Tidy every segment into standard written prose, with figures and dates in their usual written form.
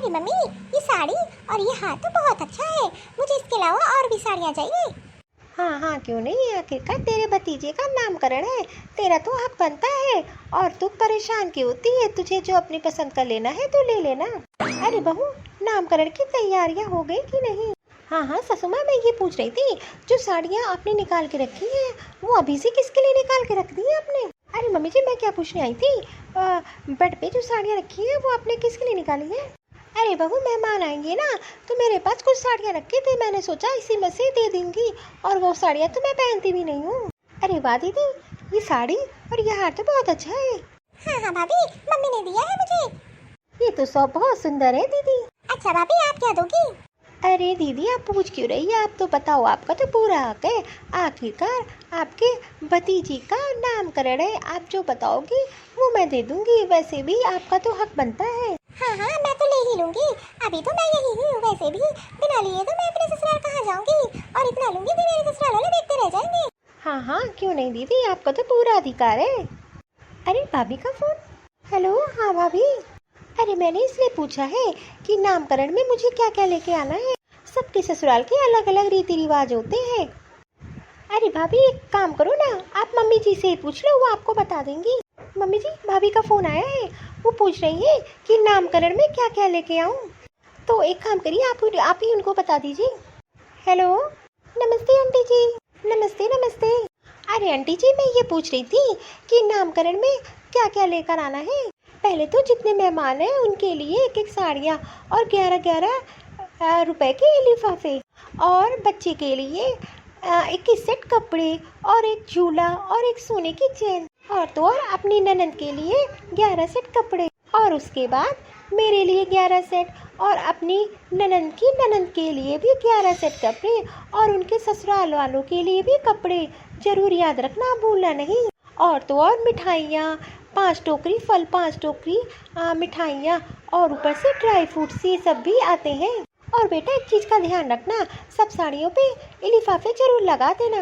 अरे मम्मी, ये साड़ी और ये हार तो बहुत अच्छा है, मुझे इसके अलावा और भी साड़ियाँ चाहिए। हाँ हाँ, क्यों नहीं, आखिरकार तेरे भतीजे का नामकरण है, तेरा तो हक बनता है। और तू परेशान क्यों होती है, तुझे जो अपनी पसंद का लेना है तो ले लेना। अरे बहू, नामकरण की तैयारियां हो गई कि नहीं? हाँ हाँ ससुमा, मैं ये पूछ रही थी, जो साड़ियाँ आपने निकाल के रखी हैं वो अभी से किसके लिए निकाल के रख दी है आपने? अरे मम्मी जी, मैं क्या पूछने आई थी, बेड पे जो साड़ियाँ रखी हैं वो आपने किसके लिए निकाली है? अरे बहू, मेहमान आएंगे ना, तो मेरे पास कुछ साड़ियाँ रखी थी, मैंने सोचा इसी में से दे दूंगी, और वो साड़ियाँ तो मैं पहनती भी नहीं हूँ। अरे वाह दीदी, ये साड़ी और ये हार तो बहुत अच्छा है। हाँ हाँ भाभी, मम्मी ने दिया है मुझे। ये तो सब बहुत सुंदर है दीदी। अच्छा भाभी, आप क्या दोगी? अरे दीदी, आप पूछ क्यों रही है, आप तो बताओ, आपका तो पूरा हक है, आखिरकार आपके भतीजी का नामकरण है, आप जो बताओगी वो मैं दे दूंगी, वैसे भी आपका तो हक बनता है। हाँ हाँ, मैं तो ले ही लूंगी, अभी तो मैं यही हूँ, वैसे भी बिना लिए तो मैं अपने ससुराल कहाँ जाऊंगी, और इतना लूंगी कि मेरे ससुराल वाले देखते रह जाएंगे। हाँ हाँ, क्यों नहीं दीदी, आपका तो पूरा अधिकार है। अरे भाभी का फोन। हेलो, हाँ भाभी। अरे मैंने इसलिए पूछा है कि नामकरण में मुझे क्या क्या लेके आना है, सबके ससुराल के अलग अलग रीति रिवाज होते हैं। अरे भाभी, एक काम करो ना, आप मम्मी जी से ही पूछ लो, वो आपको बता देंगी। मम्मी जी, भाभी का फोन आया है, वो पूछ रही है कि नामकरण में क्या क्या लेके आऊँ, तो एक काम करिए, आप ही उनको बता दीजिए। हेलो, नमस्ते आंटी जी। नमस्ते नमस्ते। अरे आंटी जी, मैं ये पूछ रही थी कि नामकरण में क्या क्या लेकर आना है। पहले तो जितने मेहमान हैं उनके लिए एक एक साड़ियाँ और 11-11 रुपए के लिफाफे, और बच्चे के लिए 21 सेट कपड़े और एक झूला और एक सोने की चेन, और तो और अपनी ननद के लिए 11 सेट कपड़े, और उसके बाद मेरे लिए 11 सेट, और अपनी ननद की ननद के लिए भी 11 सेट कपड़े, और उनके ससुराल वालों के लिए भी कपड़े, जरूर याद रखना, भूलना नहीं। और तो और मिठाइयाँ, 5 टोकरी फल, 5 टोकरी मिठाइयाँ, और ऊपर से ड्राई फ्रूट्स, ये सब भी आते हैं। और बेटा, एक चीज़ का ध्यान रखना, सब साड़ियों पे लिफाफे जरूर लगा देना।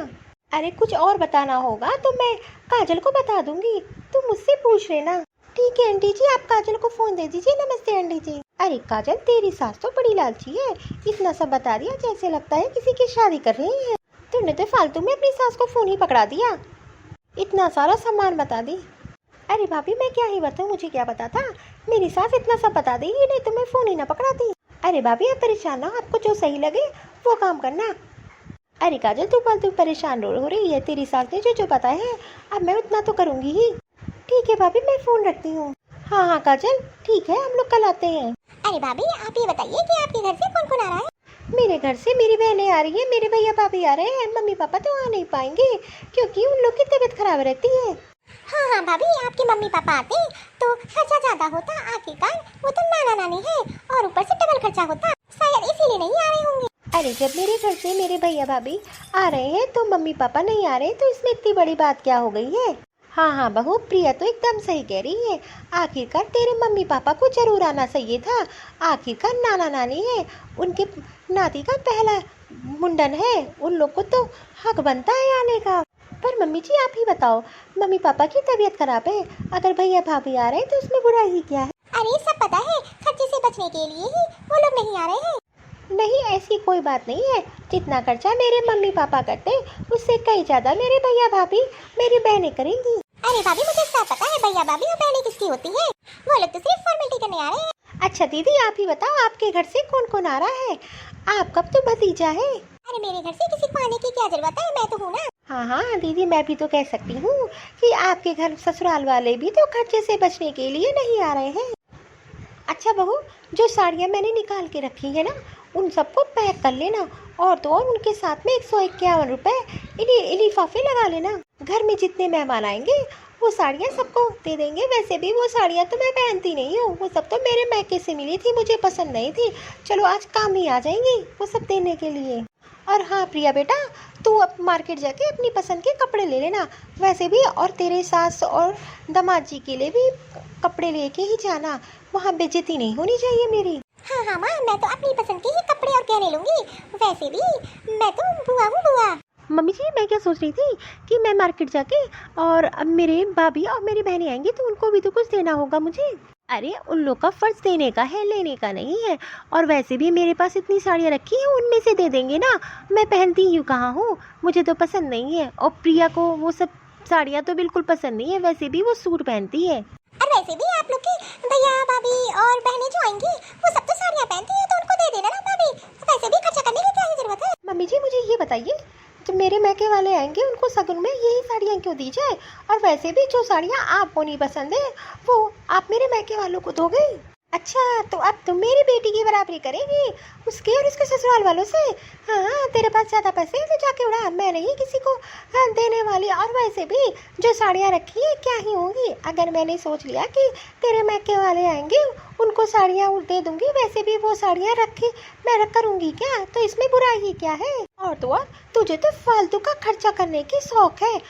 अरे कुछ और बताना होगा तो मैं काजल को बता दूंगी, तुम मुझसे पूछ लेना। ठीक है आंटी जी, आप काजल को फोन दे दीजिए। नमस्ते आंटी जी। अरे काजल, तेरी सास तो बड़ी लालची है, इतना सब बता दिया जैसे लगता है किसी की शादी कर रही है। तूने तो फालतू में अपनी सास को फोन ही पकड़ा दिया, इतना सारा सामान बता दी। अरे भाभी, मैं क्या ही बताऊँ, मुझे क्या पता था, मेरी सास इतना सब बता देगी, नहीं तो मैं फोन ही ना पकड़ाती। अरे भाभी, आप परेशान ना, आपको जो सही लगे वो काम करना। अरे काजल, तू फालतू परेशान हो रही है, तेरी सास ने जो बताया है अब मैं उतना तो करूँगी ही। ठीक है भाभी, मैं फ़ोन रखती हूँ। हाँ हाँ काजल, ठीक है, हम लोग कल आते हैं। अरे भाभी, आप ये बताइए कि आपके घर से कौन कौन आ रहा है? मेरे घर से मेरी बहनें आ रही है, मेरे भैया भाभी आ रहे हैं, मम्मी पापा तो आ नहीं पाएंगे क्योंकि उन लोग की तबीयत खराब रहती है। हाँ हाँ भाभी, आपके मम्मी पापा आते तो खर्चा ज्यादा होता, आखिरकार वो तो नाना नानी है, और ऊपर से डबल खर्चा होता, शायद इसीलिए नहीं आ रहे होंगे। अरे जब मेरे घर से मेरे भैया भाभी आ रहे हैं तो मम्मी पापा नहीं आ रहे, तो इसमें इतनी बड़ी बात क्या हो गई है। हाँ हाँ बहू, प्रिया तो एकदम सही कह रही है, आखिरकार तेरे मम्मी पापा को जरूर आना चाहिए था, आखिरकार नाना नानी है, उनके नाती का पहला मुंडन है, उन लोग को तो हक बनता है आने का। पर मम्मी जी, आप ही बताओ, मम्मी पापा की तबीयत खराब है, अगर भैया भाभी आ रहे हैं तो उसमें बुराई क्या है। अरे सब पता है, खर्चे से बचने के लिए ही वो लोग नहीं आ रहे हैं। नहीं, ऐसी कोई बात नहीं है, जितना खर्चा मेरे मम्मी पापा करते उससे कहीं ज्यादा मेरे भैया भाभी, मेरी बहनें करेंगी। अरे भाभी, मुझे सब पता है, भैया भाभी और बहनें किसकी होती है, वो लोग तो सिर्फ फॉर्मेलिटी करने आ रहे हैं। अच्छा दीदी, आप ही बताओ, आपके घर से कौन कौन आ रहा है, आपका तो भतीजा है। अरे मेरे घर से किसी को आने की क्या जरूरत है, मैं तो हूँ ना। हाँ हाँ दीदी, मैं भी तो कह सकती हूँ कि आपके घर ससुराल वाले भी तो खर्चे से बचने के लिए नहीं आ रहे हैं। अच्छा बहू, जो साड़ियाँ मैंने निकाल के रखी है ना, उन सबको पैक कर लेना, और तो और उनके साथ में 151 रुपये लिफाफे लगा लेना। घर में जितने मेहमान आएंगे वो साड़ियाँ सबको दे देंगे, वैसे भी वो साड़ियाँ तो मैं पहनती नहीं हूँ, वो सब तो मेरे मैके से मिली थी, मुझे पसंद नहीं थी, चलो आज काम ही आ जाएंगी वो सब देने के लिए। और हाँ प्रिया बेटा, तू अब मार्केट जाके अपनी पसंद के कपड़े ले लेना, वैसे भी, और तेरे सास और दामाद जी के लिए भी कपड़े लेके ही जाना, वहाँ बेइज्जती नहीं होनी चाहिए मेरी। हाँ हाँ माँ, मैं तो अपनी पसंद के ही कपड़े और गहने लूंगी, वैसे भी मैं तो बुआ हूँ, बुआ। मम्मी जी, मैं क्या सोच रही थी कि मैं मार्केट जाके, और अब मेरे भाभी और मेरी बहनें आएंगी तो उनको भी तो कुछ देना होगा मुझे। अरे उन लोग का फर्ज देने का है, लेने का नहीं है। और वैसे भी मेरे पास इतनी साड़ियाँ रखी हैं, उनमें से दे देंगे ना। मैं पहनती यूँ कहाँ हूँ, मुझे तो पसंद नहीं है। और प्रिया को वो सब साड़ियाँ तो बिल्कुल पसंद नहीं है, वैसे भी वो सूट पहनती है। और वैसे भी आप लोग की भैया भाभी और बहनें जो आएंगी वो सब तो साड़ियाँ पहनती है, तो उनको दे देना ना भाभी। वैसे भी खर्चा करने की क्या ही जरूरत है। मम्मी जी मुझे ये बताइए, जब मेरे मैके वाले आएंगे उनको सगुन में यही साड़ियाँ क्यों दी जाए? और वैसे भी जो साड़ियाँ आपको नहीं पसंद है वो आप मेरे मैके वालों को दोगे? अच्छा, तो अब तुम मेरी बेटी की बराबरी करेगी उसके और उसके ससुराल वालों से? हाँ, तेरे पास ज़्यादा पैसे हैं तो जाके उड़ा, मैं नहीं किसी को देने वाली। और वैसे भी जो साड़ियाँ रखी है क्या ही होंगी, अगर मैंने सोच लिया कि तेरे मैके वाले आएंगे उनको साड़ियाँ दे दूंगी, वैसे भी वो साड़ियाँ रखी मैं रख करूँगी क्या? तो इसमें बुराई ही क्या है? और तो और तुझे तो फालतू का खर्चा करने की शौक है।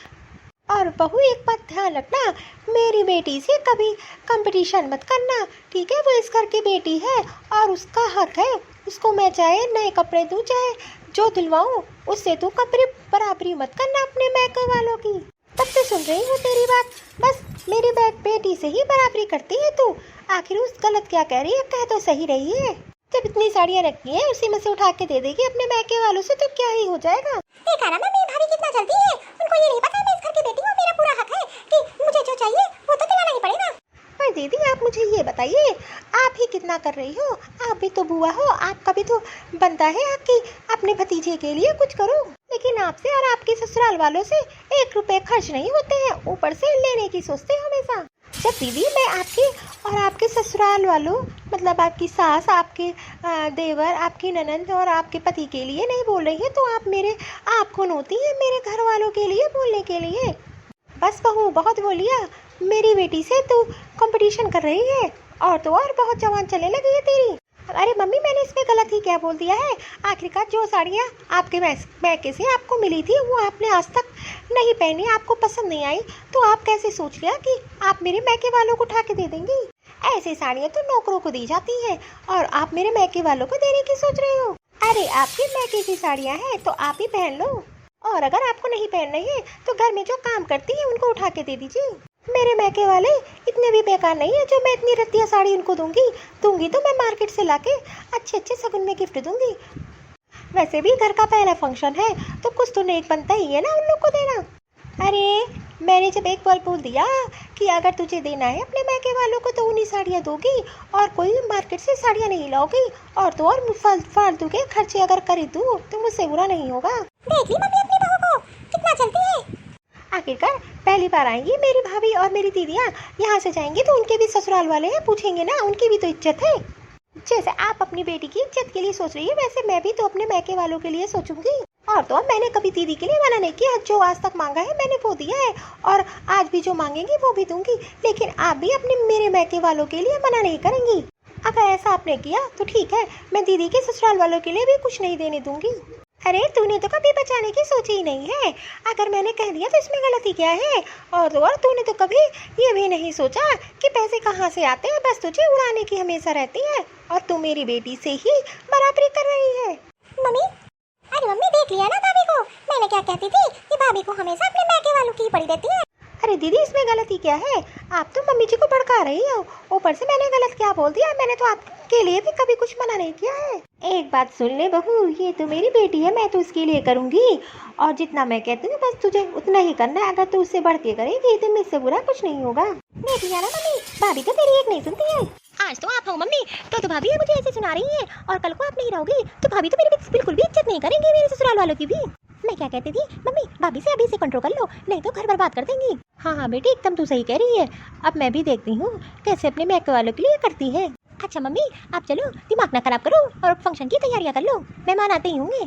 और बहू एक बात ध्यान रखना, मेरी बेटी से कभी कंपटीशन मत करना, ठीक है? वो इस घर की बेटी है और उसका हक है, उसको मैं चाहे नए कपड़े दूँ चाहे जो दिलवाऊँ, उससे तू कपड़े बराबरी मत करना अपने मैके वालों की। तब से सुन रही हूँ तेरी बात, बस मेरी बेटी से ही बराबरी करती है तू। आखिर उस गलत क्या कह रही है, कह तो सही रही है। जब इतनी साड़ियाँ रखी हैं उसी में से उठा के दे देगी अपने मैके वालों से तो क्या ही हो जाएगा। देखा ना मम्मी भाभी कितना चलती है, उनको ये नहीं पता मैं इस घर की बेटी हूँ, मेरा पूरा हक है कि मुझे जो चाहिए वो तो दिलाना ही पड़ेगा। अरे दीदी आप मुझे ये बताइए, आप ही कितना कर रही हो? आप भी तो बुआ हो, आपका भी तो बनता है आपकी अपने भतीजे के लिए कुछ करो। लेकिन आपसे और आपके ससुराल वालों से 1 रुपए खर्च नहीं होते हैं, ऊपर से लेने की सोचते हैं हमेशा। जब दीदी मैं आपके और आपके ससुराल वालों मतलब आपकी सास, आपके देवर, आपकी ननंद और आपके पति के लिए नहीं बोल रही है, तो आप कौन होती है मेरे घर वालों के लिए बोलने के लिए? बस बहू बहुत बोलिया, मेरी बेटी से तू कंपटीशन कर रही है और तो और बहुत जवान चलने लगी है तेरी। अरे मम्मी मैंने इसमें गलत ही क्या बोल दिया है? आखिरकार जो साड़ियाँ आपके मैके से आपको मिली थी वो आपने आज तक नहीं पहनी, आपको पसंद नहीं आई, तो आप कैसे सोच लिया कि आप मेरे मैके वालों को उठा के दे देंगी? ऐसी साड़ियाँ तो नौकरों को दी जाती हैं और आप मेरे मैके वालों को देने की सोच रहे हो। अरे आपके मैके की साड़ियाँ हैं तो आप ही पहन लो, और अगर आपको नहीं पहननी है तो घर में जो काम करती है उनको उठा के दे दीजिए। मेरे मैके वाले इतने भी बेकार नहीं है जो मैं इतनी रत्तियाँ साड़ी उनको दूंगी तो मैं मार्केट से लाके अच्छे सगुन में गिफ्ट दूंगी। वैसे भी घर का पहला फंक्शन है तो कुछ तो नेक बनता ही है ना उन लोग को देना। अरे मैंने जब एक बार बोल दिया कि अगर तुझे देना है अपने मैके वालों को तो उन्हीं साड़ियाँ दोगी और कोई मार्केट से साड़ियाँ नहीं लाओगी, और तो और फालतू के खर्चे अगर खरीदूँ तो मुझसे बुरा नहीं होगा। देख ली मम्मी अपनी बहू को कितना चलती है। आखिरकार पहली बार आएंगी मेरी भाभी और मेरी दीदियाँ, यहाँ से जाएंगी तो उनके भी ससुराल वाले हैं, पूछेंगे ना, उनकी भी तो इज्जत है। जैसे आप अपनी बेटी की इज्जत के लिए सोच रही है वैसे मैं भी तो अपने मैके वालों के लिए सोचूंगी। और तो मैंने कभी दीदी के लिए मना नहीं किया, जो आज तक मांगा है मैंने वो दिया है और आज भी जो मांगेंगी वो भी दूंगी, लेकिन आप भी अपने मेरे मैके वालों के लिए मना नहीं करेंगी। अगर ऐसा आपने किया तो ठीक है, मैं दीदी के ससुराल वालों के लिए भी कुछ नहीं देने दूंगी। अरे तूने तो कभी बचाने की सोची ही नहीं है, अगर मैंने कह दिया तो इसमें गलती क्या है? और तूने तो कभी ये भी नहीं सोचा कि पैसे कहाँ से आते हैं, बस तुझे उड़ाने की हमेशा रहती है और तू मेरी बेटी से ही बराबरी कर रही है। मम्मी अरे मम्मी देख लिया ना भाभी को, मैंने क्या कहती थी कि भाभी को हमेशा अपने मैके वालों की पड़ी रहती है। अरे दीदी इसमें गलती क्या है? आप तो मम्मी जी को भड़का रही हो, ऊपर से मैंने गलत क्या बोल दिया? मैंने तो आपके लिए भी कभी कुछ मना नहीं किया है। एक बात सुन ले बहू, ये तो मेरी बेटी है, मैं तो उसके लिए करूँगी और जितना मैं कहती हूँ बस तुझे उतना ही करना है। अगर तू उससे बढ़ के करेगी तो मुझसे बुरा कुछ नहीं होगा। देख लिया ना मम्मी, भाभी तो तेरी एक नहीं सुनती है। आज तो आप हो मम्मी तो भाभी मुझे ऐसे सुना रही है और कल को आप नहीं रहोगी तो भाभी तो मेरी बिल्कुल भी इज्जत नहीं करेंगी, मेरे ससुराल वालों की भी। मैं क्या कहती थी मम्मी, भाभी से अभी से कंट्रोल कर लो नहीं तो घर बर्बाद कर देंगी। हाँ बेटी एकदम तू सही कह रही है, अब मैं भी देखती हूँ कैसे अपने मैके वालों के लिए करती है। अच्छा मम्मी आप चलो, दिमाग ना खराब करो और फंक्शन की तैयारियां कर लो, मेहमान आते ही होंगे।